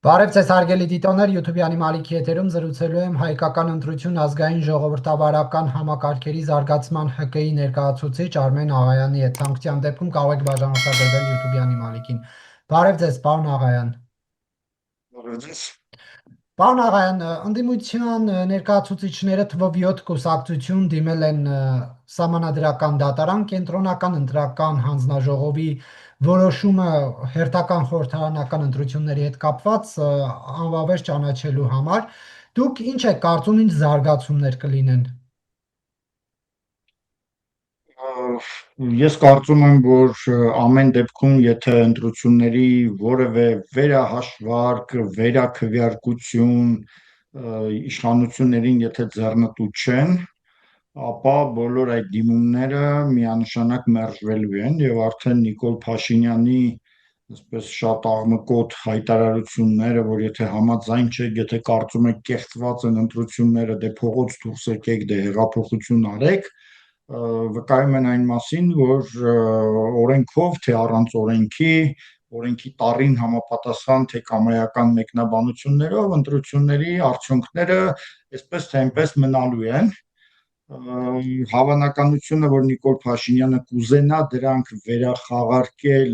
Բարև ձեզ հարգելի դիտողներ, YouTube-յանի Մալիքի եթերում զրուցելու եմ հայկական ընտրություն ազգային ժողովրդավարական համակարգերի զարգացման ՀԿ-ի ներկայացուցիչ Արմեն Աղայանի հետ։ Ցանկության դեպքում կարող եք բաժանորդագրվել YouTube-յանի Մալիքին։ Բարև ձեզ, պարոն Աղայան։ Բարև ձեզ։ Պարոն Աղայան, ընդդիմության ներկայացուցիչները թվով 7 կուսակցություն դիմել են Սահմանադրական դատարան կենտրոնական ընտրական հանձնաժողովի որոշումը հերթական խորհրդարանական ընտրությունների հետ կապված անվավեր ճանաչելու համար։ Դուք ինչ եք կարծում, ինչ զարգացումներ կլինեն։ Ես կարծում եմ, որ ամեն դեպքում, եթե ընտրությունների որևէ վերահաշվարկ, վերաքվեարկություն իշխանություններին եթե ձեռնտու չեն, ապա բոլոր այդ դիմումները միանշանակ մերժվելու են եւ արդեն Նիկոլ Փաշինյանի այսպես շատ աղմկոտ հայտարարությունները, որ եթե համաձայն չեք, եթե կարծում եք կեղծված են ընտրությունները, դե փողոց դուրս եկեք, դե հեղափոխություն արեք, վկայում են այն մասին, որ օրենքով, թե առանց օրենքի տառին համապատասխան, թե կամայական մեկնաբանություններով ընտրությունների արդյունքները այսպես թե այնպես մնալու են։ Հավանականությունը, որ Նիկոլ Փաշինյանը կուզենա դրանք վերախաղարկել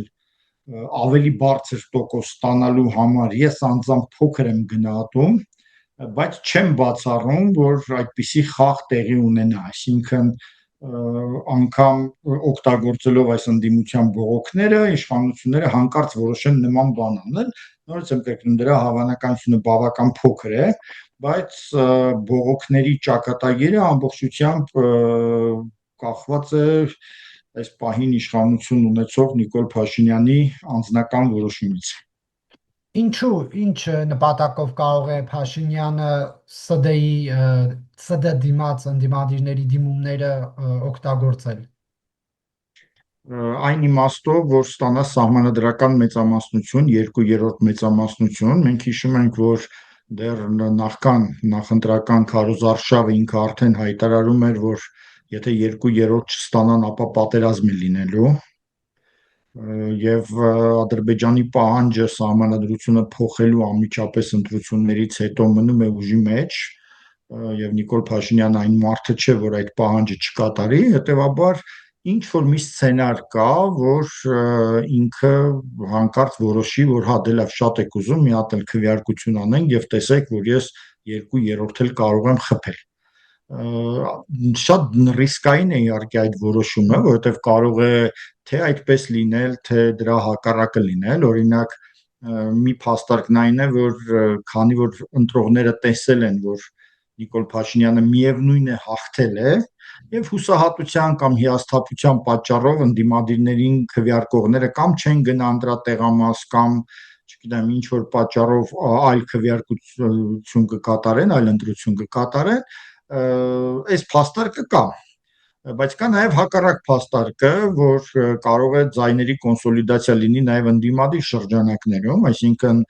ավելի բարձր տոկոս ստանալու համար, ես անձամբ փոքր եմ գնահատում, բայց չեմ բացառում, որ այդպիսի խաղ տեղի ունենա, այսինքն անգամ օգտագործելով այս ընդդիմության բողոքները, իշխանությունները հանկարծ որոշեն նման բան անել, նորից եմ կրկնում, դրա հավանականությունը բավական փոքր է, բայց բողոքների ճակատագիրը ամբողջությամբ կախված է այս պահին իշխանություն ունեցող Նիկոլ Փաշինյանի անձնական որոշումից։ Ինչու, ինչ նպատակով կարող է Փաշինյանը ՍԴ դիմաց ընդդիմադիրների դիմումները օգտագործել։ Այն իմաստով, որ ստանա սահմանադրական մեծամասնություն, 2/3 մեծամասնություն, մենք հիշում ենք, որ դեռ նախքան նախընտրական քարոզարշավը ինքը արդեն հայտարարում էր, որ եթե 2/3 չստանան, ապա պատերազմ է լինելու։ Եվ Ադրբեջանի պահանջը սահմանադրությունը փոխելու անմիջապես ընտրություններից հետո մնում է ուժի մեջ, եւ Նիկոլ Փաշինյանը այն մարդը չէ, որ այդ պահանջը չկատարի, հետեւաբար ինչ որ մի սցենար կա, որ ինքը հանկարծ որոշի, որ հա դե լավ շատ եք ուզում, մի հատ էլ քվեարկություն անենք եւ տեսեք, որ ես 2/3 էլ կարող եմ խփել։ Շատ ռիսկային է իհարկե այդ որոշումը, որովհետև կարող է թե այդպես լինել, թե դրա հակառակը լինել, օրինակ մի փաստարկն այն է, որ քանի որ ընտրողները տեսել են, որ Նիկոլ Փաշինյանը միևնույն է հաղթել է եւ հուսահատության կամ հիասթափության պատճառով ընդդիմադիրներին քվեարկողները կամ չեն գնա ընտրատեղամաս կամ չգիտեմ ինչ որ պատճառով այլ քվեարկություն կկատարեն, այլ ընտրություն կկատարեն, այս փաստարկը կա, բայց կա նաև հակառակ փաստարկը, որ կարող է ձայների կոնսոլիդացիա լինի նաև ընդդիմադիր շրջանակներում, այսինքն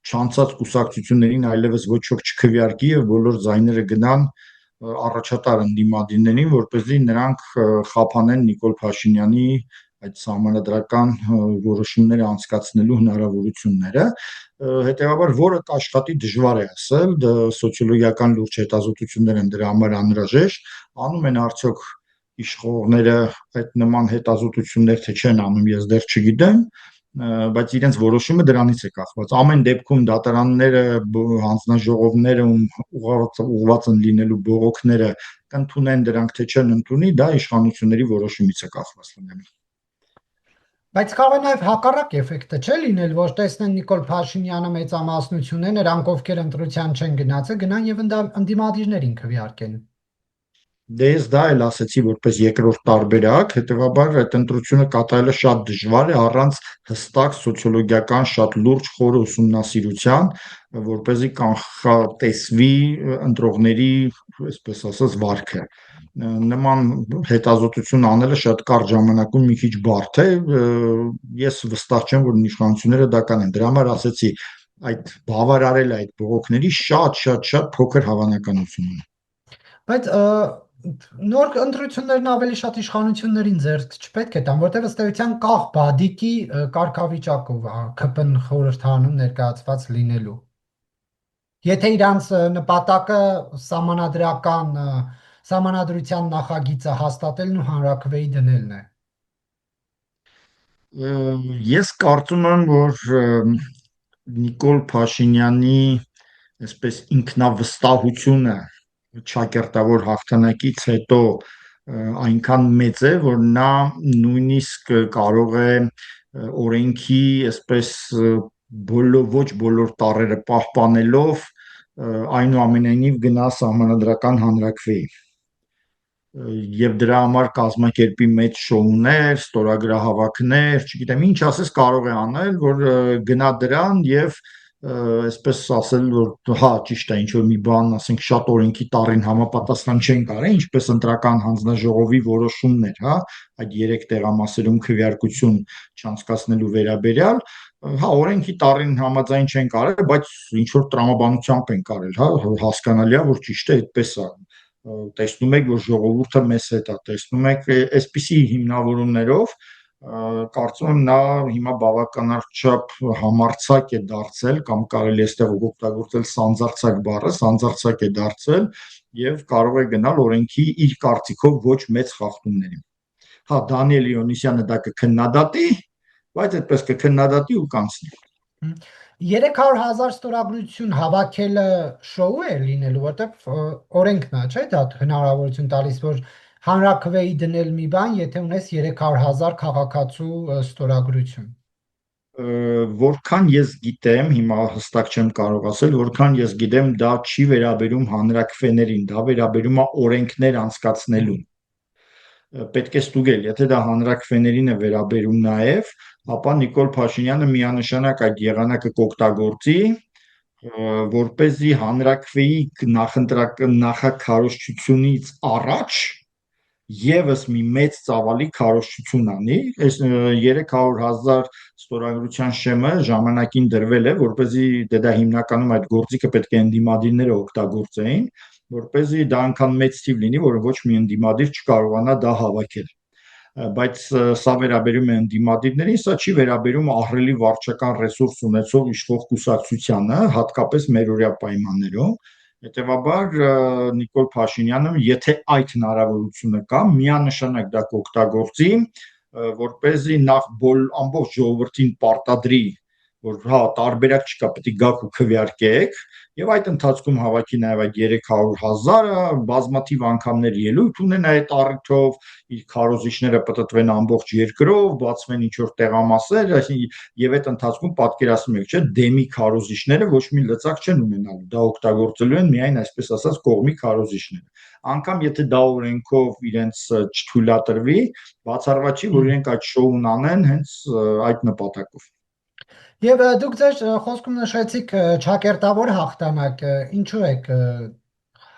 չանցած կուսակցություններին այլևս ոչ ոք չքվեարկի եւ բոլոր ձայները գնան առաջատար ընդդիմադիրներին, որպեսզի նրանք խափանեն Նիկոլ Փաշինյանի այդ սահմանադրական որոշումները անցկացնելու հնարավորությունները, հետեւաբար որը կաշխատի դժվար է ասել, սոցիոլոգիական լուրջ հետազոտություններ են դրա համար անհրաժեշտ, անում են արդյոք իշխողները այդ նման հետազոտություններ թե չեն անում, ես դեռ չգիտեմ, բայց իրենց որոշումը դրանից է կախված։ Ամեն դեպքում դատարանները, հանձնաժողովները ուղղված են լինելու բողոքները կընդունեն դրանք թե չեն ընդունի, դա իշխանությունների որոշումից է կախված լինելու։ Բայց կարող է նաև հակառակ էֆեկտը չէ լինել, որ տեսնեն Նիկոլ Փաշինյանը մեծամասնություն է, նրանք ովքեր ընտրության չեն գնացել, գնան եւ ընդդիմադիրներին քվեարկեն։ Դե ես դա էլ ասացի որպես երկրորդ տարբերակ, հետեւաբար այդ ընտրությունը կատարելը շատ դժվար է առանց հստակ սոցիոլոգիական շատ լուրջ խոր ուսումնասիրության, որպեսզի կանխատեսվի ընտրողների, այսպես ասած, վարքը։ Նման հետազոտություն անելը շատ կարճ ժամանակում մի քիչ բարդ է, ես վստահ չեմ, որ իշխանությունները դա կանեն։ Դրա համար ասացի, այդ բավարարել այդ բողոքների շատ փոքր հավանականություն ունի։ Բայց Նոր ընտրություններն ավելի շատ իշխանություններին ձեռք չպետք է տան, որտեղ ըստ էության կախ բադիկի կարգավիճակով է ԿՊ-ն խորհրդանում ներկայացված լինելու։ Եթե իրանց նպատակը սահմանադրության նախագիծը հաստատելն ու հանրաքվեի դնելն է։ Ես կարծում եմ, որ Նիկոլ Փաշինյանի այսպես ինքնավստահությունը ճակերտավոր հաղթանակից հետո այնքան մեծ է, որ նա նույնիսկ կարող է օրենքի այսպես ոչ բոլոր տառերը պահպանելով այնուամենայնիվ գնա սահմանադրական հանրաքվեի եւ դրա համար կազմակերպի մեծ շոուներ, ստորագրահավաքներ, չգիտեմ ինչ ասես կարող է անել, որ գնա դրան եւ այսպես ասել, որ հա ճիշտ է, ինչ որ մի բան, ասենք շատ օրենքի տառին համապատասխան չեն կարել, ինչպես ընտրական հանձնաժողովի որոշումներ, հա, այդ 3 տեղամասերում քվեարկություն չանցկացնելու վերաբերյալ, հա, օրենքի տառին համաձայն չեն կարել, բայց ինչ որ տրամաբանությամբ են կարել, հա, հասկանալի է, որ ճիշտ է, այդպես է տեսնում եք, որ ժողովուրդը մեզ հետ է, տեսնում եք այսպիսի հիմնավորումներով, կարծում եմ նա հիմա բավականաչափ համարձակ է դարձել կամ կարելի է այստեղ օգտագործել սանձարձակ բառը, սանձարձակ է դարձել եւ կարող է գնալ օրենքի իր կարծիքով ոչ մեծ խախտումների։ Հա, Դանիել Իոնիսյանը դա կքննադատի, բայց այդպես կքննադատի ու կանցնի։ 300,000 ստորագրություն հավաքելը շոու է լինելու, որտեղ օրենքն է, չէ՞, դա հնարավորություն տալիս, որ հանրաքվեի դնել մի բան, եթե ունես 300,000 քաղաքացու ստորագրություն։ Որքան ես գիտեմ, հիմա հստակ չեմ կարող ասել, որքան ես գիտեմ, դա չի վերաբերում հանրաքվեներին, դա վերաբերում է օրենքներ անցկացնելուն։ Պետք է ստուգել, եթե դա հանրաքվեներին է վերաբերում նաև, ապա Նիկոլ Փաշինյանը միանշանակ այդ եղանակը կօգտագործի, որպեսզի հանրաքվեի նախաքարոզչությունից առաջ եւս մի մեծ ծավալի քարոզչություն անի, այս 300,000 ստորագրության շեմը ժամանակին դրվել է, որպեսզի դա հիմնականում այդ գործիքը պետք է ընդդիմադիրները օգտագործեին, որպեսզի դա անգամ մեծ թիվ լինի, որը ոչ մի ընդդիմադիր չկարողանա դա հավաքել բայց սա վերաբերում է ընդդիմադիրներին, սա չի վերաբերում ահռելի վարչական ռեսուրս ունեցող իշխող կուսակցությանը, հատկապես մերօրյա պայմաններում։ Հետևաբար Նիկոլ Փաշինյանը, եթե այդ հնարավորությունը կա, միանշանակ դա կօգտագործի, որպեսզի նախ ամբողջ ժողովրդին պարտադրի, որ հա տարբերակ չկա, պետք է գաք ու քվեարկեք, եւ այդ ընթացքում հավաքի նաեւ այդ 300,000-ը, բազմաթիվ անգամներ ելույթ ունենա այդ առիթով, իր քարոզիչները պատտվեն ամբողջ երկրով, բացվեն ինչ որ տեղամասեր, եւ այդ ընթացքում պատկերացնում եք, չէ, դեմի քարոզիչները ոչ մի լծակ չեն ունենալու, դա օգտագործելու են միայն այսպես ասած կողմի քարոզիչները։ Անկամ եթե դա օրենքով իրենց չթույլատրվի, բացառված չի, որ իրենք այդ շոուն անեն հենց այդ նպատակով։ Եվ դուք ձեր խոսքում նշեցիք ճակերտավոր հաղթանակ, ինչու եք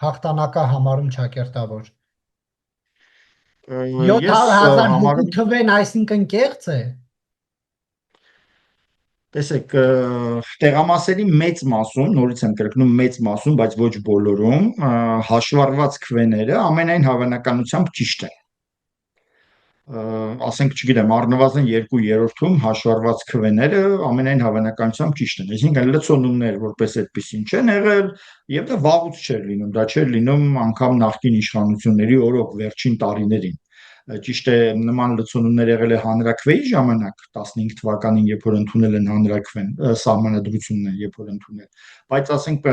հաղթանակը համարում ճակերտավոր։ Ես 700,000 հոգու համարում թվեն, այսինքն կեղծ է։ տեսեք, տեղամասերի մեծ մասում, նորից եմ կրկնում մեծ մասում, բայց ոչ բոլորում, հաշվառված քվեները ամենայն հավանականությամբ ճիշտ են։ Ասենք, չգիտեմ, առնվազն 2/3-ում հաշվառված քվեները ամենայն հավանականությամբ ճիշտ են։ Այսինքն լցոնումներ որպես այդպեսին չեն եղել, եւ դա վաղուց չէր լինում, դա չէր լինում անգամ նախկին իշխանությունների օրոք վերջին տարիներին։ Ճիշտ է, նման լցոնումներ եղել է հանրաքվեի ժամանակ 15 թվականին, երբ որ ընդունել են հանրաքվեն, սահմանադրությունն երբ որ ընդունել, բայց ասենք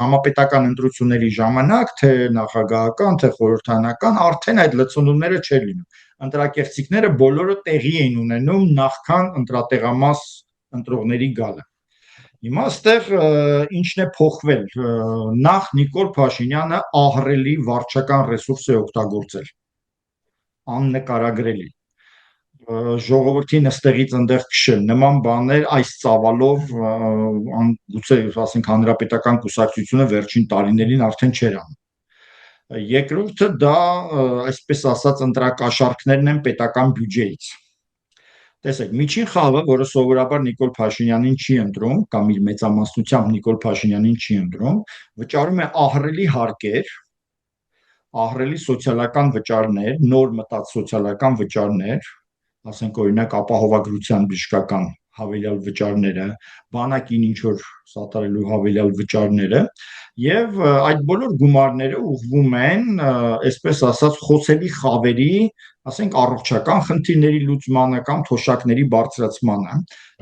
համապետական ընտրությունների ժամանակ, թե նախագահական, թե խորհրդարանական, արդեն այդ լցոնումները չէր լինում։ Ընտրակեղծիքները բոլորը տեղի էին ունենում նախքան ընտրատեղամաս ընտրողների գալը։ Հիմա այստեղ ինչն է փոխվել։ Նախ Նիկոլ Փաշինյանը ահռելի վարչական ռեսուրս է օգտագործել աննկարագրելի ժողովրդին ըստեղից ընդեղ քշել նման բաներ այս ծավալով գուցե ասենք հանրապետական կուսակցությունը վերջին տարիներին արդեն չէր անում երկրորդը դա այսպես ասած ընտրակաշառքներն են պետական բյուջեից տեսեք միջին խավը որը սովորաբար Նիկոլ Փաշինյանին չի ընտրում կամ իր մեծամասնությամբ Նիկոլ Փաշինյանին չի ընտրում վճարում է ահռելի հարկեր ահռելի սոցիալական վճարներ, նոր մտած սոցիալական վճարներ, ասենք օրինակ ապահովագրության բժշկական հավելյալ վճարները, բանակին ինչ որ սատարելու հավելյալ վճարները, եւ այդ բոլոր գումարները ուղղվում են, այսպես ասած, խոցելի խավերի, ասենք առողջական խնդիրների լուծմանը կամ թոշակների բարձրացմանը,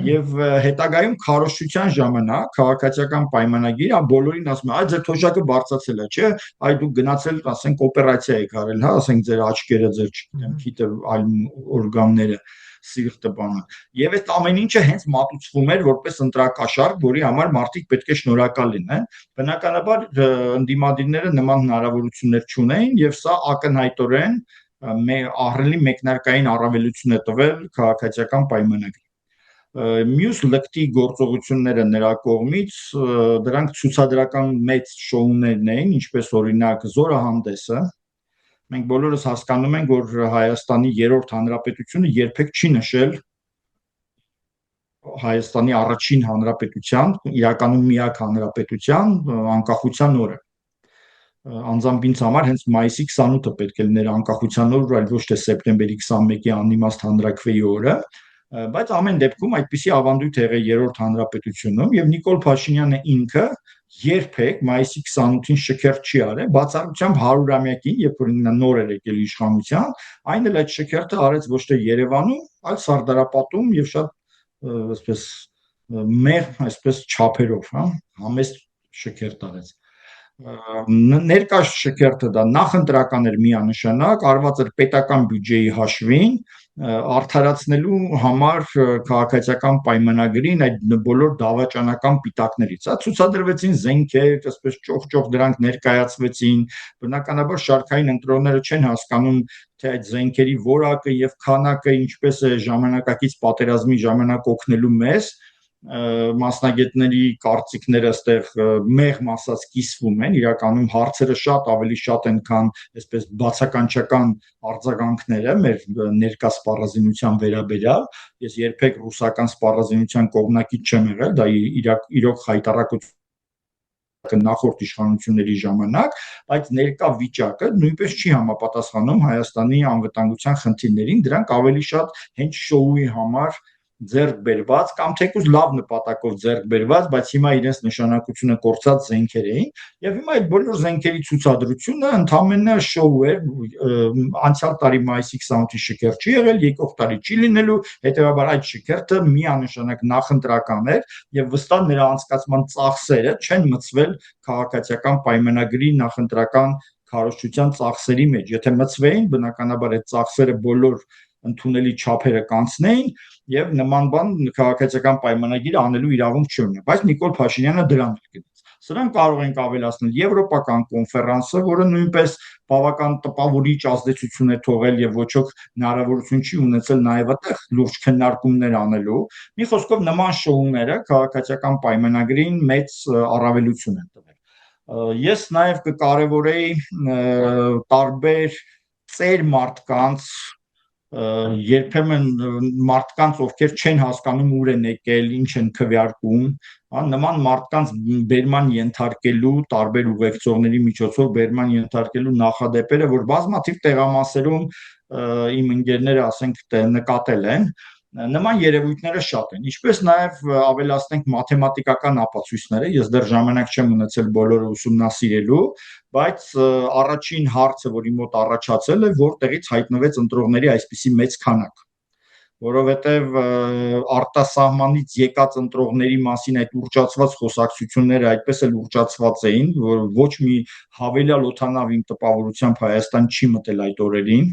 եւ հետագայում քարոզչության ժամանակ քաղաքացիական պայմանագիր, բոլորին ասում է, այ ձեր թոշակը բարձրացել է, չէ՞, այ դուք գնացել, ասենք, օպերացիա եք արել, հա, ասենք ձեր աչքերը, ձեր, չգիտեմ, քիթը, այլ օրգանները, սիրտը բանը։ Եվ այդ ամեն ինչը հենց մատուցվում էր որպես ընտրակաշառք, որի համար մարդիկ պետք է շնորհակալ լինեն։ Բնականաբար ընդդիմադիրները նման հնարավորություններ չունեին, եւ սա ակնհայտորեն ահռելի մեկնարկային առավելություն է տվել քաղաքացիական պայմանագրին։ Մյուս լկտի գործողությունները նրա կողմից դրանք ցուցադրական մեծ շոուներն էին, ինչպես օրինակ զորահանդեսը։ Մենք բոլորս հասկանում ենք, որ Հայաստանի երրորդ հանրապետությունը երբեք չի նշել Հայաստանի առաջին հանրապետության, իրականում միակ հանրապետության անկախության օրը։ Անձամբ ինձ համար հենց մայիսի 28-ը պետք է լիներ անկախության օր, այլ ոչ թե սեպտեմբերի 21-ի անիմաստ հանրաքվեի օրը, բայց ամեն դեպքում այդպիսի ավանդույթ եղել է երրորդ հանրապետությունում, եւ Նիկոլ Փաշինյանը ինքը երբեք մայիսի 28-ին շքերթ չի արել, բացառությամբ 100-ամյակին, երբ որ նա նոր էր եկել իշխանության, այն էլ այդ շքերթը արեց ոչ թե Երևանում, այլ Սարդարապատում եւ շատ այսպես մեղ, այսպես չափերով, հա, համեստ շքերթ արեց։ Ներկա շքերթը դա նախընտրական էր միանշանակ, արված էր պետական բյուջեի հաշվին, արդարացնելու համար քաղաքացիական պայմանագրին այդ բոլոր դավաճանական պիտակներից։ Սա ցուցադրվեցին զենքեր, այսպես ճոխ-ճոխ դրանք ներկայացվեցին, բնականաբար շարքային ընտրողները չեն հասկանում, թե այդ զենքերի որակը եւ քանակը ինչպես է ժամանակակից պատերազմի ժամանակ օգնելու մեզ, մասնագետների կարծիքները այստեղ մեղմ ասած կիսվում են, իրականում հարցերը շատ ավելի շատ են, քան այսպես բացականչական արձագանքները մեր ներկա սպառազինության վերաբերյալ։ Ես երբեք ռուսական սպառազինության կողմնակից չեմ եղել, դա իրոք խայտառակություն նախորդ իշխանությունների ժամանակ, բայց ներկա վիճակը նույնպես չի համապատասխանում Հայաստանի անվտանգության խնդիրներին, դրանք ավելի շատ հենց շոուի համար ձեռք բերված կամ թեկուզ լավ նպատակով ձեռք բերված, բայց հիմա իրենց նշանակությունը կորցած զենքեր էին, եւ հիմա այդ բոլոր զենքերի ցուցադրությունը ընդամենը շոու էր, անցյալ տարի մայիսի 28-ի շքերթ չի եղել, եկող տարի չի լինելու, հետեւաբար այդ շքերթը միանշանակ նախընտրական էր եւ վստահ նրա անցկացման ծախսերը չեն մցվել քաղաքացիական պայմանագրի նախընտրական քարոզչության ծախսերի մեջ։ Եթե մցվեին, բնականաբար այդ ծախսերը բոլոր ընդունելի չափերը կանցնեին եւ նման բան քաղաքացիական պայմանագիր անելու իրավունք չունի, բայց Նիկոլ Փաշինյանը դրան էր գնաց։ Սրանք կարող ենք ավելացնել եվրոպական կոնֆերանսը, որը նույնպես բավական տպավորիչ ազդեցություն է թողել եւ ոչ ոք հնարավորություն չի ունեցել նաեւ այդտեղ լուրջ քննարկումներ անելու։ Մի խոսքով նման շոուները քաղաքացիական պայմանագրին մեծ առավելություն են տվել։ Ես նաեւ կկարևորեի տարբեր ծեր մարդկանց, երբեմն մարդկանց, ովքեր չեն հասկանում ուր են եկել, ինչ են քվեարկում, նման մարդկանց բերման ենթարկելու, տարբեր ուղեկցողների միջոցով բերման ենթարկելու նախադեպերը, որ բազմաթիվ տեղամասերում իմ ընկերները, ասենք, նկատել են, նման երևույթները շատ են, ինչպես նաև ավելացնենք մաթեմատիկական ապացույցները, ես դեռ ժամանակ չեմ ունեցել բոլորը ուսումնասիրելու, բայց առաջին հարցը, որի մոտ առաջացել է, որտեղից հայտնվեց ընտրողների այսպիսի մեծ քանակ, որովհետև արտասահմանից եկած ընտրողների մասին այդ ուռճացված խոսակցությունները այդպես էլ ուռճացված էին, որ ոչ մի հավելյալ օդանավ իմ տպավորությամբ Հայաստան չի մտել այդ օրերին,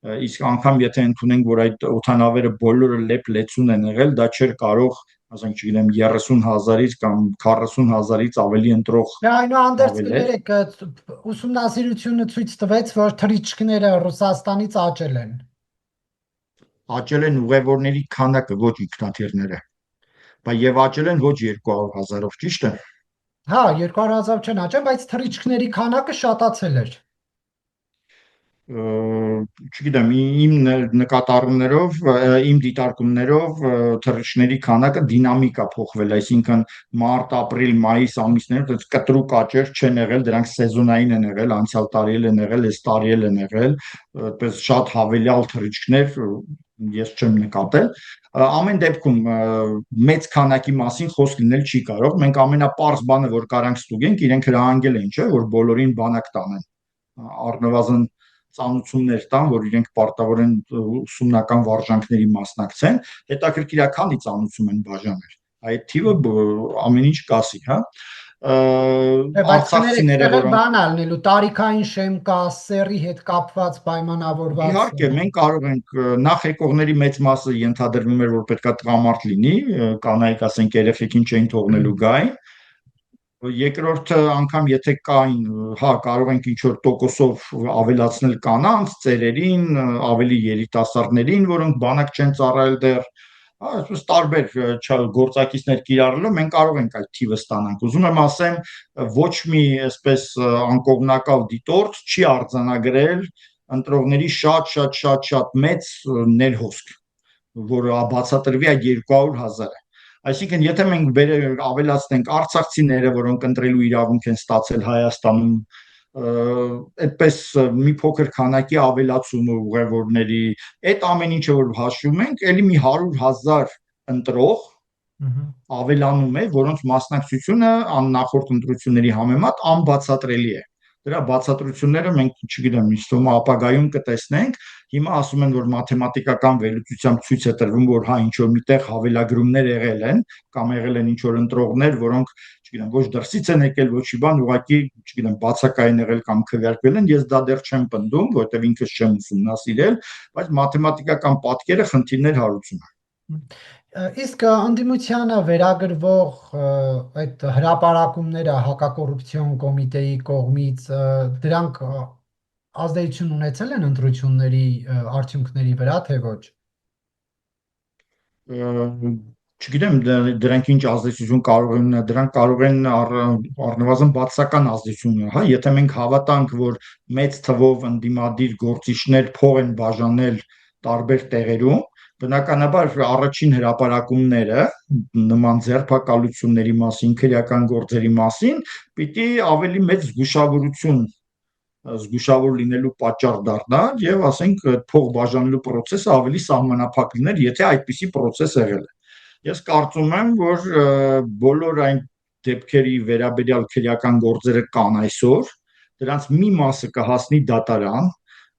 իսկ անգամ եթե ընդունենք, որ այդ օդանավերը բոլորը լեփ-լեցուն են եղել, դա չէր կարող, ասենք, չգիտեմ, 30,000-ից կամ 40,000-ից ավելի ընտրող այնուհանդերձ կներեք, ուսումնասիրությունը ցույց տվեց, որ թռիչքները Ռուսաստանից աճել են։ Աճել են ուղևորների քանակը, ոչ ինքնաթիռները, բայց եւ աճել են ոչ 200,000-ով, ճիշտ է։ Հա, 200,000 չեն աճել, բայց թռիչքների քանակը շատացել էր։ չգիտեմ, իմ նկատառումներով, իմ դիտարկումներով թռիչքների քանակը դինամիկա փոխվել, այսինքն մարտ, ապրիլ, մայիս ամիսներում այդպես կտրուկ աճեր չեն եղել, դրանք սեզոնային են եղել, անցյալ տարի էլ են եղել, այս տարի էլ են եղել, այդպես շատ հավելյալ թռիչքներ ես չեմ նկատել։ Ամեն դեպքում մեծ քանակի մասին խոսք լինել չի կարող։ Մենք ամենապարզ բանը, որ կարանք ստուգենք, իրենք հրահանգել են, չէ՞, որ բոլորին բանակ տանեն, առնվազն ծանուցումներ տան, որ իրենք պարտավոր են ուսումնական վարժանքների մասնակցեն, հետաքրքիր է քանի ծանուցում են բաժանել։ Այդ թիվը ամեն ինչ կասի, հա։ Բայց կներեք, Արցախցիները, ստեղ էլ որոնք բան ալնելու տարիքային շեմ կա, սերի հետ կապված պայմանավորված։ իհարկե մենք կարող ենք նախ եկողների մեծ մասը ենթադրվում էր, որ պետքա տղամարդ լինի, կանայք ասենք երեխեքին չէին թողնելու գային։ Երկրորդ անգամ եթե կային, հա, կարող ենք ինչ որ տոկոսով ավելացնել կանանց, ծերերին, ավելի երիտասարդներին, որոնք բանակ չեն ծառայել դեռ, հա, այսպես տարբեր գործակիցներ կիրառելով մենք կարող ենք այդ թիվը ստանանք։ Ուզում եմ ասեմ, ոչ մի այսպես անկողմնակալ դիտորդ չի արձանագրել ընտրողների շատ մեծ ներհոսք, որը բացատրվի այդ 200,000-ը։ Այսինքն, եթե մենք ավելացնենք արցախցիները, որոնք ընտրելու իրավունք են ստացել Հայաստանում, այդպես մի փոքր քանակի ավելացումը ուղևորների, այդ ամեն ինչը որ հաշվում ենք, ելի մի 100,000 ընտրող ավելանում է, որոնց մասնակցությունը նախորդ ընտրությունների համեմատ անբացատրելի է։ Դրա բացատրությունները մենք, չգիտեմ, ինձ թվում է ապագայում կտեսնենք։ Հիմա ասում են, որ մաթեմատիկական վերլուծությամբ ցույց է տրվում, որ հա ինչ որ միտեղ հավելագրումներ եղել են, կամ եղել են ինչ որ ընտրողներ, որոնք, չգիտեմ, ոչ դրսից են եկել, ոչի բան, ուղղակի, չգիտեմ, բացակային եղել կամ քվեարկվել են, ես դա դեռ չեմ պնդում, որովհետև ինքս չեմ ուսումնասիրել, բայց մաթեմատիկական պատկերը խնդիրներ հարուցում է։ Իսկ ընդդիմությանը վերագրվող այդ հրապարակումները հակակոռուպցիոն կոմիտեի կողմից դրանք ազդեցություն ունեցել են ընտրությունների արդյունքների վրա, թե ոչ։ Չգիտեմ դրանք ինչ ազդեցություն կարող են ունենալ, դրանք կարող են առնվազն բացասական ազդեցություն ունենալ, հա, եթե մենք հավատանք, որ մեծ թվով ընդդիմադիր գործիչներ փող են բաժանել տարբեր տեղերում, բնականաբար առաջին հրապարակումները նման ձերբակալությունների մասին, քրեական գործերի մասին պիտի ավելի մեծ զգուշավոր լինելու պատճառ դառնար եւ ասենք փող բաժանելու process-ը ավելի սահմանափակ լիներ, եթե այդպիսի process եղել է։ Ես կարծում եմ, որ բոլոր այն դեպքերի վերաբերյալ քրեական գործերը կան այսօր, դրանց մի մասը կհասնի դատարան,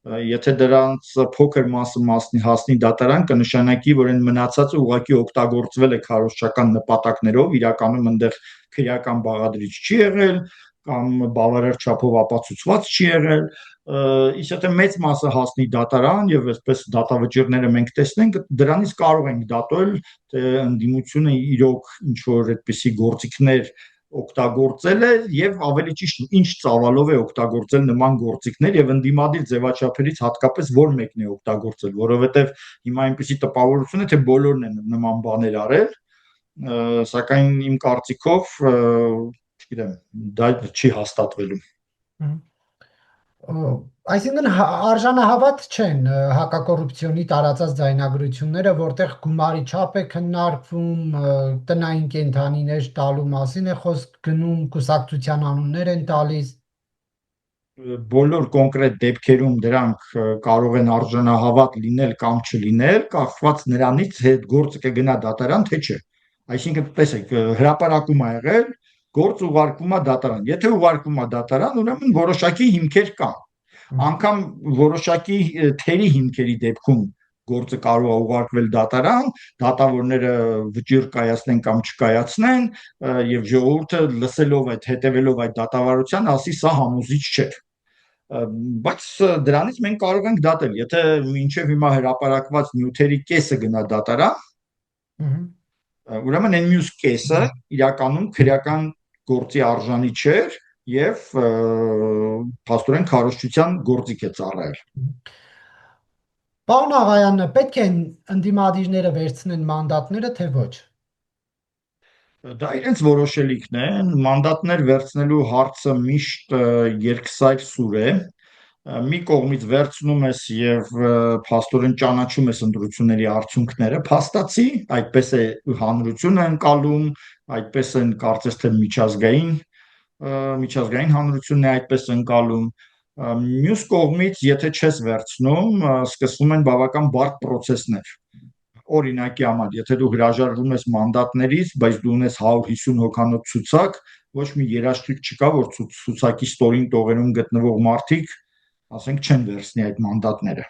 եթե դրանց փոքր մասը հասնի դատարան, կնշանակի, որ այն մնացածը ուղղակի օգտագործվել է քարոզչական նպատակներով, իրականում այնտեղ քրեական բաղադրիչ չի եղել կամ բավարար չափով ապացուցված չի եղել, իսկ եթե մեծ մասը հասնի դատարան եւ այսպես դատավճիռները մենք տեսնենք, դրանից կարող ենք դատել, թե ընդդիմությունը իրոք ինչ որ այդպիսի գործիքներ օգտագործել է եւ ավելի ճիշտ ինչ ծավալով է օգտագործել նման գործիքներ եւ ընդդիմադիր ձևաչափերից հատկապես որ մեկն է օգտագործել, որովհետեւ հիմա այնպիսի տպավորություն է, թե բոլորն են նման բաներ արել, սակայն իմ կարծիքով, չգիտեմ, դա չի հաստատվելու։ Այսինքն արժանահավատ չեն հակակոռուպցիոնի տարածած ձայնագրությունները, որտեղ գումարի չափ է քննարկվում, տնային կենդանիներ տալու մասին է խոսք գնում, կուսակցության անուններ են տալիս։ Բոլոր կոնկրետ դեպքերում դրանք կարող են արժանահավատ լինել կամ չլինել, կախված նրանից, թե գործը կգնա դատարան, թե չէ։ Այսինքն, տեսեք, հրապարակում ա եղել, գործ ուղարկվում է դատարան։ Եթե ուղարկվում է դատարան, ուրեմն որոշակի հիմքեր կան։ Անկամ որոշակի թերի հիմքերի դեպքում գործը կարող է ուղարկվել դատարան, դատավորները վճիռ կայացնեն կամ չկայացնեն, եւ ժողովուրդը լսելով այդ, հետևելով այդ դատավարության, ասի սա համոզիչ չէ։ Բայց դրանից մենք կարող ենք դատել, եթե մինչև հիմա հրապարակված նյութերի կեսը գնա դատարան, ուրեմն այն մյուս կեսը իրականում քրեական գործի արժանի չէր եւ փաստորեն քարոզչության գործիք է ծառայել։ Պարոն Աղայան, պետք է ընդդիմադիրները վերցնեն մանդատները, թե ոչ։ Դա իրենց որոշելիքն է, մանդատներ վերցնելու հարցը միշտ երկսայր սուր է, մի կողմից վերցնում ես եւ փաստորեն ճանաչում ես ընտրությունների արդյունքները փաստացի, այդպես է հանրությունը ընկալում, այդպես են կարծես թե միջազգային հանրությունն է այդպես ընկալում։ Մյուս կողմից, եթե չես վերցնում, սկսվում են բավական բարդ process-ներ։ Օրինակի համար, եթե դու հրաժարվում ես մանդատներից, բայց դու ունես 150 հոգանոց ցուցակ, ոչ մի երաշխիք չկա, որ ցուցակի ստորին տողերում գտնվող մարդիկ, ասենք, չեն վերցնի այդ մանդատները,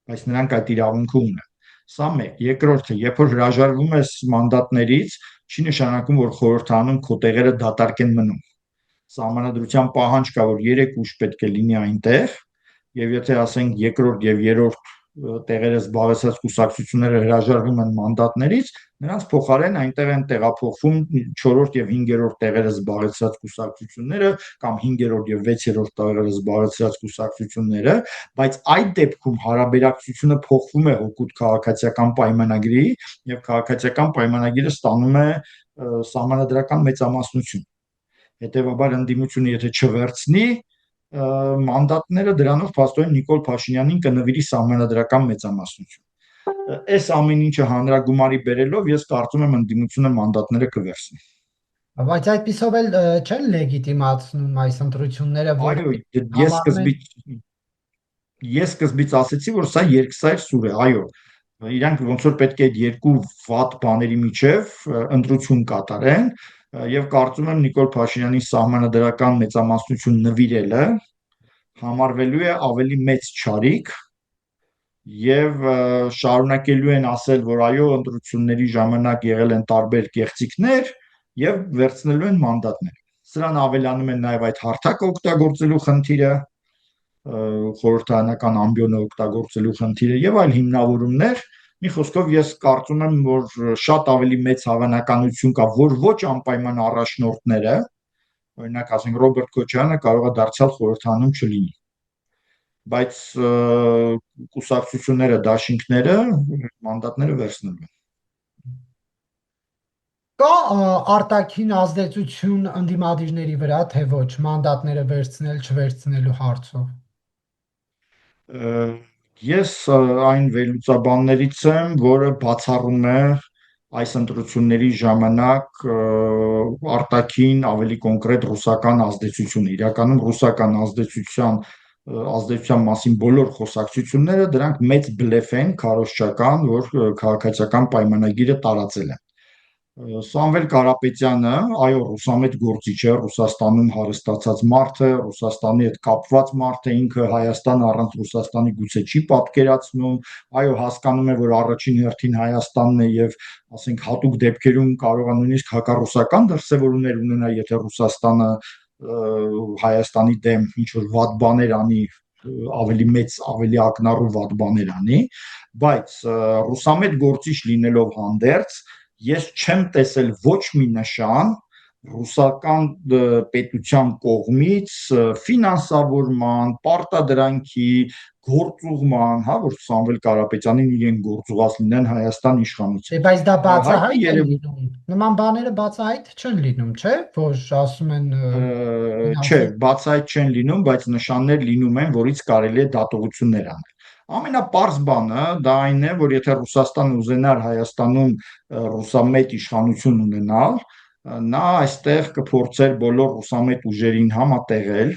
բայց նրանք այդ իրավունքը ունեն։ Սա մեկ։ Երկրորդը, երբ որ հրաժարվում ես մանդատներից, չի նշանակում, որ խորհրդանում քո տեղերը դատարկ են մնում։ Սահմանադրության պահանջ կա, որ 3 ուժ պետք է լինի այնտեղ, եւ եթե ասենք երկրորդ եւ երրորդ տեղերը զբաղեցած կուսակցությունները հրաժարվում են մանդատներից, նրանց փոխարեն այնտեղ են տեղափոխվում 4-րդ եւ 5-րդ տեղերը զբաղեցած կուսակցությունները կամ 5-րդ եւ 6-րդ տեղերը զբաղեցած կուսակցությունները, բայց այդ դեպքում հարաբերակցությունը փոխվում է հօգուտ քաղաքացիական պայմանագրի եւ քաղաքացիական պայմանագիրը ստանում է սահմանադրական մեծամասնություն։ Հետևաբար ընդդիմությունը եթե չվերցնի մանդատները, դրանով փաստորեն Նիկոլ Փաշինյանին կնվիրի սահմանադրական մեծամասնություն։ Այս ամեն ինչը հանրագումարի բերելով ես կարծում եմ ընդդիմությունը մանդատները կվերցնի։ Բայց այդպիսով էլ չեն լեգիտիմացնում այս ընտրությունները, որ Այո, ես սկզբից ասացի, որ սա երկսայր սուր է, այո։ Իրանք ոնց որ պետք է այդ երկու վատ բաների միջև ընտրություն կատարեն, եւ կարծում եմ Նիկոլ Փաշինյանի սահմանադրական մեծամասնություն նվիրելը համարվելու է ավելի մեծ չարիք եւ շարունակելու են ասել, որ այո, ընտրությունների ժամանակ եղել են տարբեր կեղծիքներ եւ վերցնելու են մանդատներ։ Սրան ավելանում են նաեւ այդ հարթակը օգտագործելու խնդիրը, խորհրդարանական ամբիոնը օգտագործելու խնդիրը եւ այլ հիմնավորումներ։ Մի խոսքով ես կարծում եմ, որ շատ ավելի մեծ հավանականություն կա, որ ոչ անպայման առաջնորդները, օրինակ ասենք Ռոբերտ Քոչարյանը կարող է դարձյալ խորհրդանում չլինի, բայց կուսակցությունները, դաշինքները մանդատները վերցնելու են։ Կա արտաքին ազդեցություն ընդդիմադիրների վրա, թե ոչ, մանդատները վերցնել, չվերցնելու հարցով։ Ես այն վերլուծաբաններից եմ, որը բացառում է այս ընտրությունների ժամանակ արտաքին ավելի կոնկրետ ռուսական ազդեցությունը։ Իրականում ռուսական ազդեցության մասին բոլոր խոսակցությունները դրանք մեծ բլեֆ են, քարոզչական, որ քաղաքացիական պայմանագիրը տարածել են։ Սամվել Կարապետյանը, այո, ռուսամետ գործիչ է, Ռուսաստանում հարստացած մարդ է, Ռուսաստանի հետ կապված մարդ է, ինքը Հայաստան առանց Ռուսաստանի գուցե չի պատկերացնում, այո, հասկանում է, որ առաջին հերթին Հայաստանն է եւ ասենք հատուկ դեպքերում կարող է նույնիսկ հակառուսական դրսևորումներ ունենա, եթե Ռուսաստանը Հայաստանի դեմ ինչ որ վատ բաներ անի, ավելի մեծ, ավելի ակնառու վատ բաներ անի, բայց ռուսամետ գործիչ լինելով հանդերձ ես չեմ տեսել ոչ մի նշան ռուսական պետության կողմից ֆինանսավորման, պարտադրանքի, գործուղման, հա, որ Սամվել Կարապետյանին իրեն գործուղած լինեն Հայաստան իշխանությունը։ Բայց դա բացահայտ է լինում։ Նման բաները բացահայտ չեն լինում, չէ՞, որ ասում են չէ, բացահայտ չեն լինում, բայց նշաններ լինում են, որից կարելի է դատողություններ անել։ Ամենապարզ բանը դա այն է, որ եթե Ռուսաստանը ուզենար Հայաստանում ռուսամետ իշխանություն ունենալ, նա այստեղ կփորձեր բոլոր ռուսամետ ուժերին համատեղել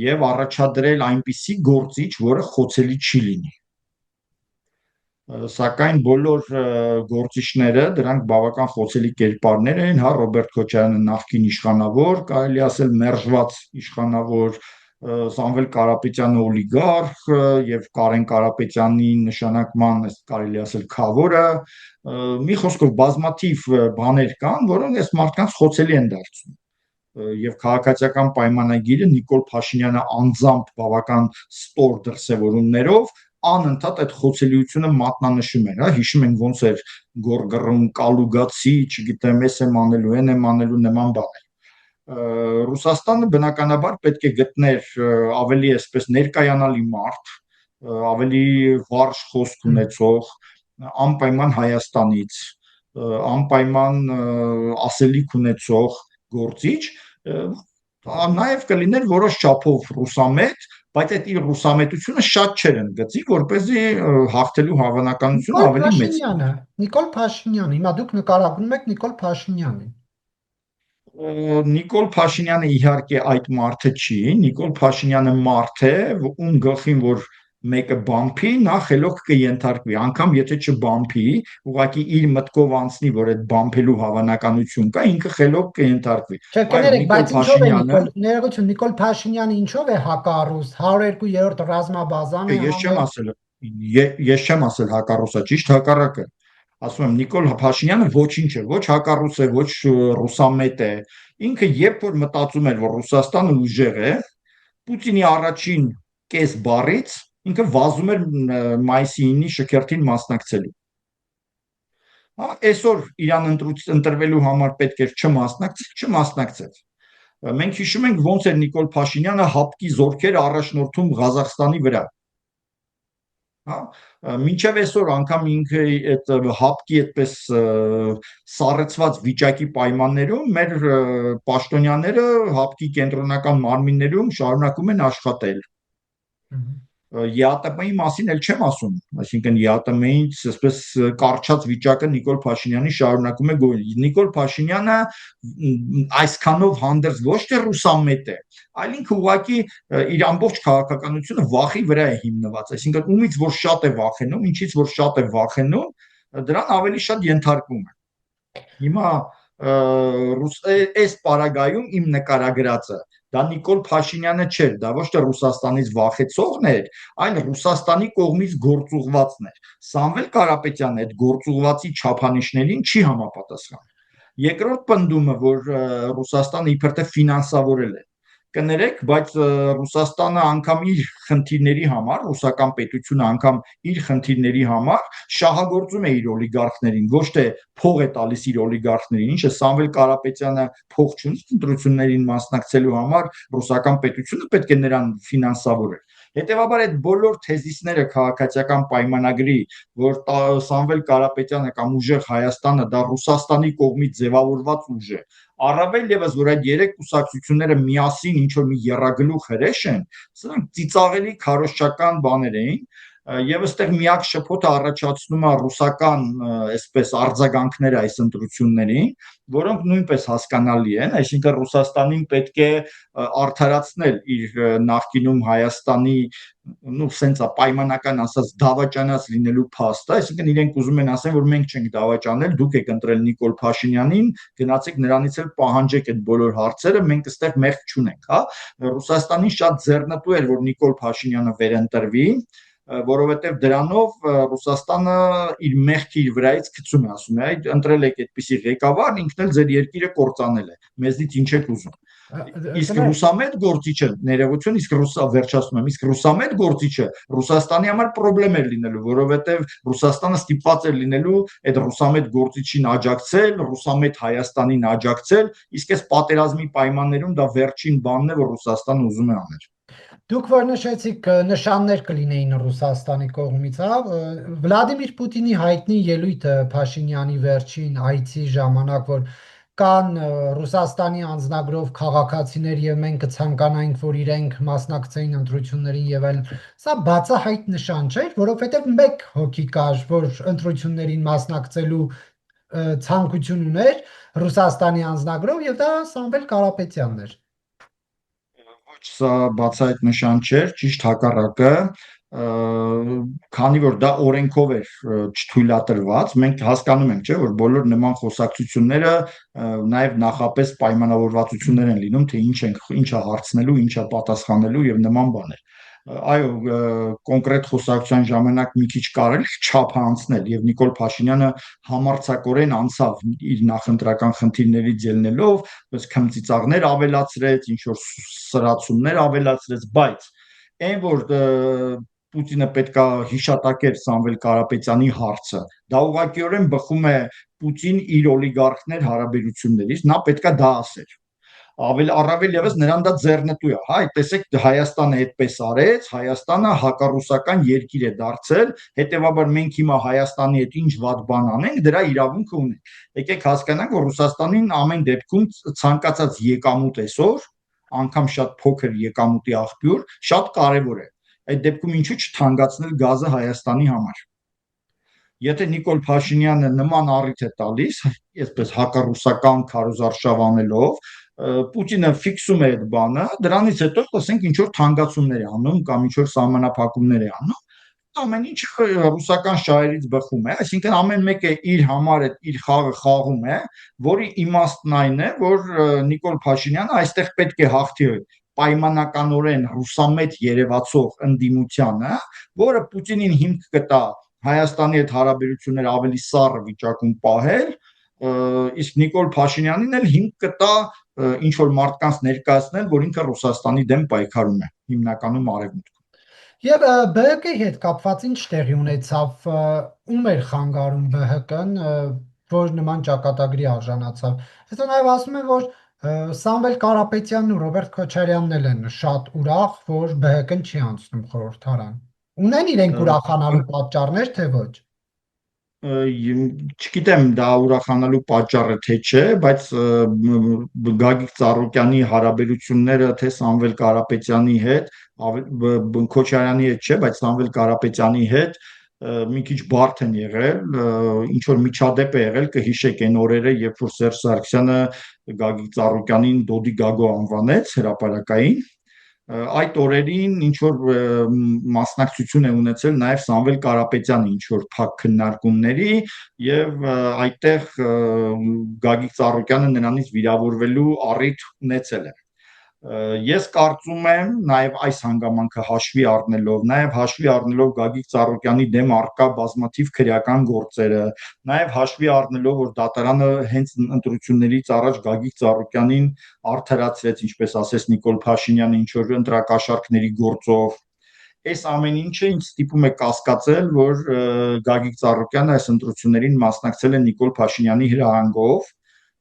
եւ առաջադրել այնպիսի գործիչ, որը խոցելի չի լինի։ Սակայն բոլոր գործիչները դրանք բավական խոցելի կերպարներ են, հա, Ռոբերտ Քոչարյանը նախկին իշխանավոր, կարելի ասել մերժված իշխանավոր, Սամվել Կարապետյանը օլիգարխ եւ Կարեն Կարապետյանի նշանակման կարելի ասել քավորը, մի խոսքով բազմաթիվ բաներ կան, որոնք այս մարդկանց խոցելի են դարձնում։ Եվ քաղաքացիական պայմանագիրը Նիկոլ Փաշինյանը անձամբ բավական ստոր դրսևորումներով անընդհատ այդ խոցելիությունը մատնանշում էր, հա, հիշում ենք ոնց էր գորգռում, կալուգացի, չգիտեմ, էս եմ անելու, այն եմ անելու նման բաներ։ Ռուսաստանը բնականաբար պետք է գտներ ավելի այսպես ներկայանալի մարդ, ավելի վարժ խոսք ունեցող, անպայման Հայաստանից, անպայման ասելիք ունեցող գործիչ, նաև կլիներ որոշ չափով ռուսամետ, բայց այդ իր ռուսամետությունը շատ չէր ընդգծի, որպեսզի հաղթելու հավանականությունը Նիկոլ ավելի մեծ լինի։ Փաշինյանը, Նիկոլ Փաշինյանը, հիմա դուք նկարագրում եք Նիկոլ Փաշինյանին։ Նիկոլ Փաշինյանը իհարկե այդ մարդը չի, Նիկոլ Փաշինյանը մարդ է, ում գլխին որ մեկը բամփի, նա խելոք կենթարկվի, անգամ եթե չբամփի, ուղղակի իր մտքով անցնի, որ այդ բամփելու հավանականություն կա, ինքը խելոք կենթարկվի։ Չէ, Այո, կներեք, Նիկոլ բայց ինչով է Փաշինյանը, ներողություն, Նիկոլ Փաշինյանը ինչով է հակառուս 102-րդ ռազմաբազան է ես չեմ հանել։ ասել, ես չեմ ասել հակառուսա, ճիշտ հակառակը։ Ասում եմ Նիկոլ Փաշինյանը ոչինչ է, ոչ հակառուս է, ոչ ռուսամետ է։ Ինքը երբ որ մտածում էր, որ Ռուսաստանը ուժեղ է, Պուտինի առաջին կես բառից ինքը վազում էր մայիսի 9-ի շքերթին մասնակցելու։ Հա, այսօր իրան ընտրվելու համար պետք էր չմասնակցեց։ Մենք հիշում ենք ոնց էր Նիկոլ Փաշինյանը հապկի զորքեր առաջնորդում Ղազախստանի վրա։ Հա, մինչև այսօր անգամ ինքը այդ հապկի այդպես սառեցված վիճակի պայմաններում մեր պաշտոնյաները հապկի կենտրոնական մարմիններում շարունակում են աշխատել։ ԵԱՏՄ-ի մասին էլ չեմ ասում, այսինքն ԵԱՏՄ-ից այսպես կարճած վիճակը Նիկոլ Փաշինյանի շարունակում է գոյել։ Նիկոլ Փաշինյանը այսքանով հանդերձ ոչ թե ռուսամետ է, այլ ինքը ուղղակի իր ամբողջ քաղաքականությունը վախի վրա է հիմնված, այսինքն ումից որ շատ է վախենում, ինչից որ շատ է վախենում, դրան ավելի շատ ենթարկվում է։ Հիմա այս պարագայում իմ նկարագրածը դա Նիկոլ Փաշինյանը չէր, դա ոչ թե Ռուսաստանից վախեցողն էր, այլ Ռուսաստանի կողմից գործուղվածն էր։ Սամվել Կարապետյանը այդ գործուղվածի չափանիշներին չի համապատասխանում։ Երկրորդ պնդումը, որ Ռուսաստանը իբր թե ֆինանսավորել է, կներեք, բայց Ռուսաստանը անգամ իր խնդիրների համար, ռուսական պետությունը անգամ իր խնդիրների համար շահագործում է իր օլիգարխներին, ոչ թե փող է տալիս իր օլիգարխներին, ինչը Սամվել Կարապետյանը փող չունի ընտրություններին մասնակցելու համար, ռուսական պետությունը պետք է նրան ֆինանսավորել։ Հետևաբար այդ բոլոր թեզիսները քաղաքացիական պայմանագրի, որ Սամվել Կարապետյանը կամ ուժեղ Հայաստանը դա Ռուսաստանի կողմից ձևավորված ուժ է, առավել եւս որ այդ երեք կուսակցությունները միասին ինչ որ մի եռագլուխ հրեշ են, սրանք ծիծաղելի քարոզչական բաներ էին, եւ այստեղ միակ շփոթը առաջացնում է ռուսական այսպես արձագանքները այս ընտրություններին, որոնք նույնպես հասկանալի են, այսինքն Ռուսաստանին պետք է արդարացնել իր նախկինում Հայաստանի նու սենց է պայմանական ասած դավաճանած լինելու փաստը, այսինքն իրենք ուզում են ասեն, որ մենք չենք դավաճանել, դուք եք ընտրել Նիկոլ Փաշինյանին, գնացեք նրանից էլ պահանջեք այդ բոլոր հարցերը, մենք այստեղ մեղք չունենք, հա։ Ռուսաստանին շատ ձեռնտու էր, որ Նիկոլ Փաշինյանը վերընտրվի, որովհետև դրանով Ռուսաստանը իր մեղքի իր վրայից գցում է, ասում է, այդ ընտրել եք այդպիսի ղեկավար, ինքն էլ ձեր երկիրը կործանել է, մեզնից ինչ եք ուզում։ Իսկ ռուսամետ գործիչը, ներողություն, վերջացնում եմ, իսկ ռուսամետ գործիչը Ռուսաստանի համար խնդրեմ էր լինելու, որովհետև Ռուսաստանը ստիպված էր լինելու այդ ռուսամետ գործիչին աջակցել, ռուսամետ Հայաստանին աջակցել, իսկ այս պատերազմի պայմաններում դա վերջին բանն է, որ Ռուսաստանը ուզում է անել։ Դուք որ նշեցիք նշաններ կլինեին Ռուսաստանի կողմից, հա, Վլադիմիր Պուտինի հայտնի ելույթը Փաշինյանի վերջին այցի ժամանակ, որ կան Ռուսաստանի անձնագրով քաղաքացիներ եւ մենք կցանկանայինք, որ իրենք մասնակցեին ընտրություններին եւ այլն, սա բացահայտ նշան չէ, որովհետեւ մեկ հոգի կար, որ ընտրություններին մասնակցելու ցանկություն ուներ Ռուսաստանի անձնագրով եւ դա Սամվել Կարապետյանն էր։ Ոչ, սա բացահայտ նշան չէր, ճիշտ հակառակը, քանի որ դա օրենքով էր չթույլատրված, մենք հասկանում ենք, չէ, որ բոլոր նման խոսակցությունները նաև նախապես պայմանավորվածություններ են լինում, թե ինչա հարցնելու, ինչա պատասխանելու եւ նման բաներ։ Այո, կոնկրետ խոսակցության ժամանակ մի քիչ կարելի չափ անցնել եւ Նիկոլ Փաշինյանը համարձակորեն անցավ իր նախընտրական խնդիրներից ելնելով, բայց քմծիծաղներ ավելացրեց, ինչ որ սրացումներ ավելացրեց, բայց այն որ Պուտինը պետքա հիշատակեր Սամվել Կարապետյանի հարցը, դա ուղղակիորեն բխում է Պուտին իր օլիգարխներ հարաբերություններից, նա պետքա դա ասեր։ Առավել եւս նրան դա ձեռնտու է, հա, տեսեք Հայաստանը այդպես արեց, Հայաստանը հակառուսական երկիր է դարձել, հետեւաբար մենք հիմա Հայաստանի հետ ինչ վատ բան անենք, դրա իրավունքը ունենք։ Եկեք հասկանանք, որ Ռուսաստանին ամեն դեպքում ցանկացած եկամուտ այսօր անգամ շատ փոքր եկամուտի աղբյուր, շատ կարևոր է։ Այդ դեպքում ինչու չթանկացնել գազը Հայաստանի համար։ Եթե Նիկոլ Փաշինյանը նման առիթ է տալիս, այսպես հակառուսական քարոզարշավ անելով, Պուտինը ֆիքսում է այդ բանը, դրանից հետո ասենք ինչ որ թանկացումներ է անում կամ ինչ որ սահմանափակումներ է անում, ամեն ինչ ռուսական շահերից բխում է, այսինքն ամեն մեկը իր համար իր խաղը խաղում է, որի իմաստն այն է, որ Նիկոլ Փաշինյանը այստեղ պետք է հաղթի պայմանականորեն ռուսամետ երևացող ընդդիմությանը, որը Պուտինին հիմք կտա Հայաստանի հետ հարաբերությունները ավելի սառը վիճակում պահել, իսկ Նիկոլ Փաշինյանին էլ հիմք կտա ինչ որ մարդկանց ներկայացնել, որ ինքը Ռուսաստանի դեմ պայքարում է, հիմնականում արևմուտքում։ Եվ ԲՀԿ-ի հետ կապված ինչ տեղի ունեցավ, ում էր խանգարում ԲՀԿ-ն, որ նման ճակատագրի արժանացավ։ Հետո նաև ասում են, որ Սամվել Կարապետյանն ու Ռոբերտ Քոչարյանն էլ են շատ ուրախ, որ ԲՀԿ-ն չի անցնում խորհրդարան։ Ունեն իրենք ուրախանալու պատճառներ, թե ոչ։ Չգիտեմ դա ուրախանալու պատճառը թե չէ, բայց Գագիկ Ծառուկյանի հարաբերությունները թե Սամվել Կարապետյանի հետ, Քոչարյանի հետ չէ, բայց Սամվել Կարապետյանի հետ մի քիչ բարդ են եղել, ինչ որ միջադեպ է եղել, կհիշեք այն օրերը, երբ որ Սերժ Սարգսյանը Գագիկ Ծառուկյանին Դոդի Գագո անվանեց հրապարակային, այդ օրերին ինչ որ մասնակցություն է ունեցել նաև Սամվել Կարապետյանը ինչ որ փակ քննարկումների եւ այդտեղ Գագիկ Ծառուկյանը նրանից վիրավորվելու առիթ ունեցել է։ Ես կարծում եմ նաև այս հանգամանքը հաշվի առնելով, նաև հաշվի առնելով Գագիկ Ծառուկյանի դեմ առկա բազմաթիվ քրեական գործերը, նաև հաշվի առնելով, որ դատարանը հենց ընտրություններից առաջ Գագիկ Ծառուկյանին արդարացրեց, ինչպես ասես Նիկոլ Փաշինյանը ինչ որ ընտրակաշառքների գործով, այս ամեն ինչը ինձ ստիպում է կասկածել, որ Գագիկ Ծառուկյանը այս ընտրություններին մասնակցել է Նիկոլ Փաշինյանի հրահանգով,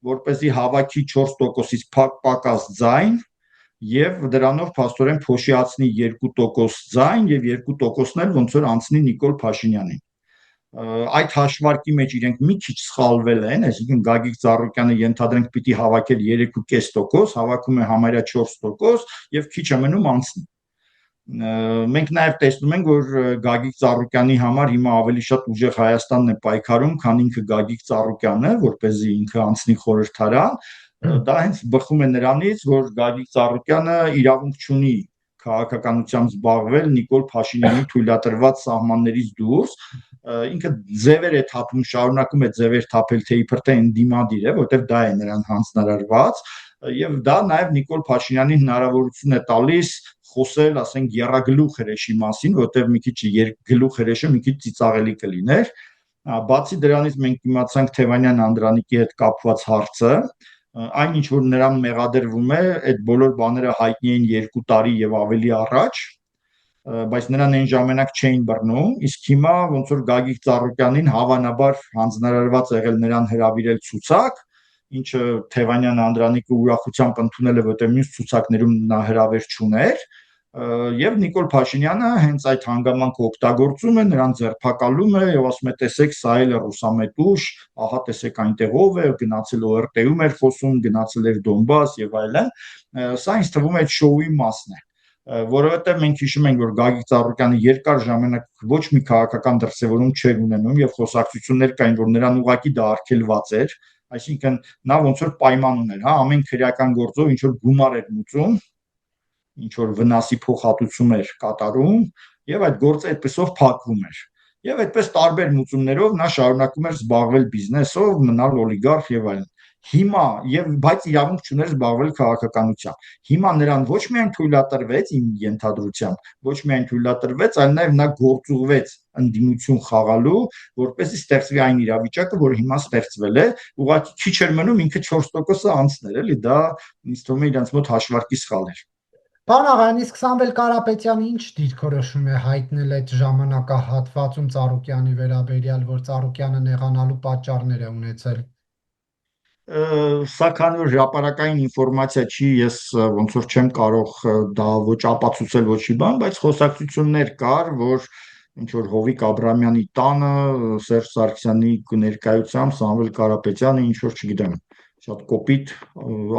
որպեսզի հավաքի 4%-ից պակաս ձայն եւ դրանով փաստորեն փոշիացնի 2% ձայն եւ 2%-ն էլ ոնց որ անցնի Նիկոլ Փաշինյանին։ Այդ հաշվարկի մեջ իրենք մի քիչ սխալվել են, այսինքն Գագիկ Ծառուկյանը ենթադրենք պիտի հավաքել 3.5%, հավաքում է համարյա 4% եւ քիչ է մնում անցնի։ Մենք նաև տեսնում ենք, որ Գագիկ Ծառուկյանի համար հիմա ավելի շատ ուժեղ Հայաստանն է պայքարում, քան ինքը Գագիկ Ծառուկյանը, որպեսզի ինքը անցնի խորհրդարան, դա հենց բխում է նրանից, որ Գագիկ Ծառուկյանը իրավունք չունի քաղաքականությամբ զբաղվել Նիկոլ Փաշինյանի թույլատրված սահմաններից դուրս, ինքը ձևեր է թափում, շարունակում է ձևեր թափել թե իբր թե ընդդիմադիր է, որտեղ դա է նրան հանձնարարված, եւ դա նաև Նիկոլ Փաշինյանին հնարավորություն է տալիս խոսել, ասենք, եռագլուխ հրեշի մասին, որտեղ մի քիչ գլուխ հրեշը մի քիչ ծիծաղելի կլիներ։ Բացի դրանից մենք իմացանք Թևանյան Անդրանիկի հետ կապված հարցը, այն ինչ որ նրան մեղադրվում է, այդ բոլոր բաները հայտնի են 2 տարի եւ ավելի առաջ, բայց նրան այն ժամանակ չէին բռնում, իսկ հիմա ոնց որ Գագիկ Ծառուկյանին հավանաբար հանձնարարված եղել նրան հրավիրել ցուցակ, ինչը Թևանյան Անդրանիկը ուրախությամբ ընդունել է, որտեղ մյուս ցուցակներում նա հրավեր չուներ, եւ Նիկոլ Փաշինյանը հենց այդ հանգամանքը օգտագործում է, նրան ձերբակալում է եւ ասում է տեսեք, սա էլ է ռուսամետ ուժ, ահա տեսեք այնտեղ ով է, գնացել ORT-ում էր խոսում, գնացել էր Դոնբաս եւ այլն, սա ինձ թվում է այդ շոուի մասն է, որովհետեւ մենք հիշում ենք, որ Գագիկ Ծառուկյանը երկար ժամանակ ոչ մի քաղաքական դրսևորում չէր ունենում եւ խոսակցություններ կային, որ նրան ուղղակի դա արգելված էր, այսինքն նա ոնց որ պայման ուներ, հա, ամեն քրեական գործով ինչ որ գումար էր մուծում, ինչ որ վնասի փոխհատուցում էր կատարում եւ այդ գործը այդպեսով փակվում էր եւ այդպես տարբեր մուծումներով նա շարունակում էր զբաղվել բիզնեսով, մնալ օլիգարխ եւ այլն։ Հիմա եւ բայց իրավունք չուներ զբաղվել քաղաքականությամբ։ Հիմա նրան ոչ միայն թույլատրվեց իմ ենթադրությամբ, ոչ միայն թույլատրվեց, այլ նաեւ նա գործուղվեց ընդդիմություն խաղալու, որպեսզի ստեղծվի այն իրավիճակը, որ հիմա ստեղծվել է, ուղղակի քիչ էր մնում ինքը 4%-ը անցներ, էլի դա ինձ թվում է իրենց մոտ հաշվարկի սխալ էր։ Պարոն Աղայան, իսկ Սամվել Կարապետյանը ինչ դիրքորոշում է հայտնել այդ ժամանակահատվածում Ծառուկյանի վերաբերյալ, որ Ծառուկյանը նեղանալու պատճառներ է ունեցել։ Սա քանի որ հրապարակային ինֆորմացիա չի, ես ոնց որ չեմ կարող դա ոչ ապացուցել, ոչ մի բան, բայց խոսակցություններ կար, որ ինչ որ Հովիկ Աբրամյանի տանը Սերժ Սարգսյանի ներկայությամբ Սամվել Կարապետյանը ինչ որ, չգիտեմ, շատ կոպիտ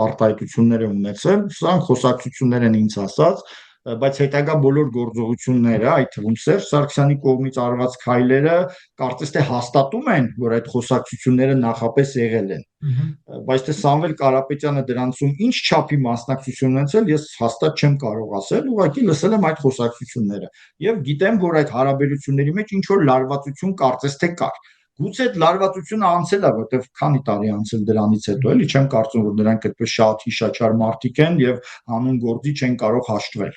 արտահայտություններ է ունեցել, սրանք խոսակցություններ են ինձ ասած, բայց հետագա բոլոր գործողությունները, այդ թվում Սերժ Սարգսյանի կողմից արված քայլերը կարծես թե հաստատում են, որ այդ խոսակցությունները նախապես եղել են։ Բայց թե Սամվել Կարապետյանը դրանցում ինչ չափի մասնակցություն ունեցել, ես հաստատ չեմ կարող ասել, ուղղակի լսել եմ այդ խոսակցությունները եւ գիտեմ, որ այդ հարաբերությունների մեջ ինչ որ լարվածություն կարծես թե կար։ Գուցե այդ լարվածությունը անցել է, որտեվ քանի տարի անցել դրանից հետո, էլի չեմ կարծում, որ նրանք այդպես շատ հիշաչար մարդիկ են եւ հանուն գործի չեն կարող հաշտվել։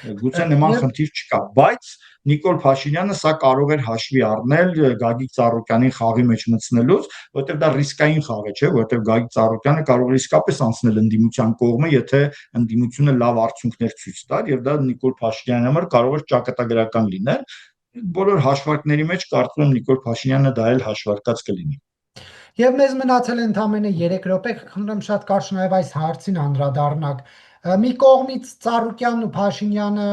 Գուցե նման խնդիր չկա, բայց Նիկոլ Փաշինյանը սա կարող էր հաշվի առնել Գագիկ Ծառուկյանին խաղի մեջ մտցնելուց, որտեղ դա ռիսկային խաղ է, չէ, որտեղ Գագիկ Ծառուկյանը կարող է իսկապես անցնել ընդդիմության կողմը, եթե ընդդիմությունը լավ արդյունքներ ցույց տար, եւ դա Նիկոլ Փաշինյանի համար կարող էր ճակատագրական լինել։ Բոլոր հաշվարկների մեջ կարծում եմ Նիկոլ Փաշինյանը դա էլ հաշվարկած կլինի։ Եվ մեզ մնացել է ընդամենը 3 րոպե, խնդրեմ շատ կարճ նաև այս հարցին անդրադառնանք։ Մի կողմից Ծառուկյանն ու Փաշինյանը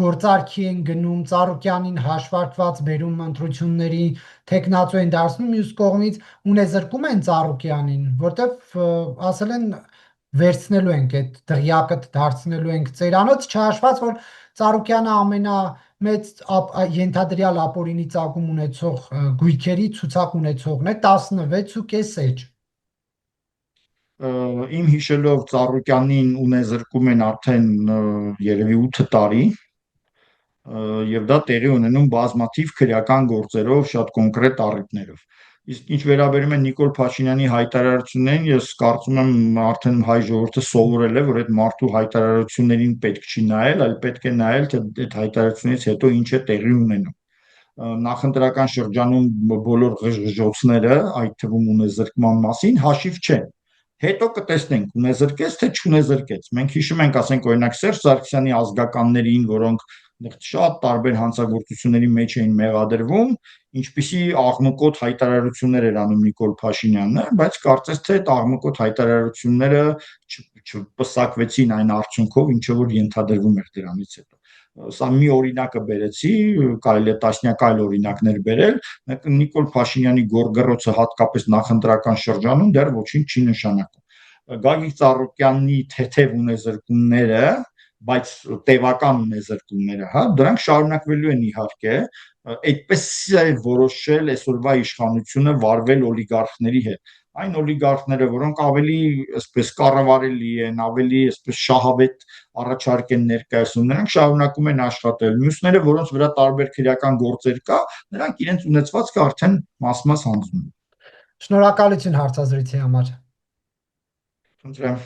գործարքի են գնում, Ծառուկյանին հաշվարկված բերում ընտրությունների տեխնացու են դարձնում, մյուս կողմից ունեզրկում են Ծառուկյանին, որտեվ ասել են վերցնելու ենք այդ դղյակը, դարձնելու ենք ծերանոց, չհաշված որ Ծառուկյանը ամենամեծ ենթադրյալ ապօրինի ծագում ունեցող գույքերի ցուցակ ունեցողն է 16.5 էջ։ Իմ հիշելով Ծառուկյանին ունեզրկում են արդեն երևի 8 տարի եւ դա տեղի ունենում բազմաթիվ քրեական գործերով, շատ կոնկրետ առիթներով։ Իսկ ինչ վերաբերում է Նիկոլ Փաշինյանի հայտարարություններին, ես կարծում եմ արդեն հայ ժողովուրդը սովորել է, որ այդ մարդու հայտարարություններին պետք չի նայել, այլ պետք է նայել, թե այդ հայտարարությունից հետո ինչ է տեղի ունենում։ Նախընտրական շրջանում բոլոր ղժղժոցները, այդ թվում ունեզրկման մասին, հաշիվ չեն։ Հետո կտեսնենք ունեզրկեց թե չունեզրկեց։ Մենք հիշում ենք, ասենք օրինակ Սերժ Սարգսյանի ազգականներին, որոնք շատ տարբեր հանցագործությունների մեջ էին մեղադրվում, ինչպիսի աղմկոտ հայտարարություններ էր անում Նիկոլ Փաշինյանը, բայց կարծես թե այդ աղմկոտ հայտարարությունները չպսակվեցին այն արդյունքով, ինչը որ ենթադրվում էր դրանից հետո։ Սա մի օրինակը բերեցի, կարելի է տասնյակ այլ օրինակներ բերել, Նիկոլ Փաշինյանի գորգռոցը հատկապես նախընտրական շրջանում դեռ ոչինչ չի նշանակում։ Գագիկ Ծառուկյանի թեթև ունեզրկումները, բայց տևական ունեզրկումները, հա, դրանք շարունակվելու են իհարկե, այդպես է որոշել այսօրվա իշխանությունը վարվել օլիգարխների հետ։ Այն օլիգարխները, որոնք ավելի այսպես կառավարելի են, ավելի այսպես շահավետ առաջարկ են ներկայացնում, նրանք շարունակում են աշխատել։ Մյուսները, որոնց վրա տարբեր քրեական գործեր կա, նրանք իրենց ունեցվածքը արդեն մաս-մաս հանձնում են։ Շնորհակալություն հարցազրույցի համար։ Խնդրեմ։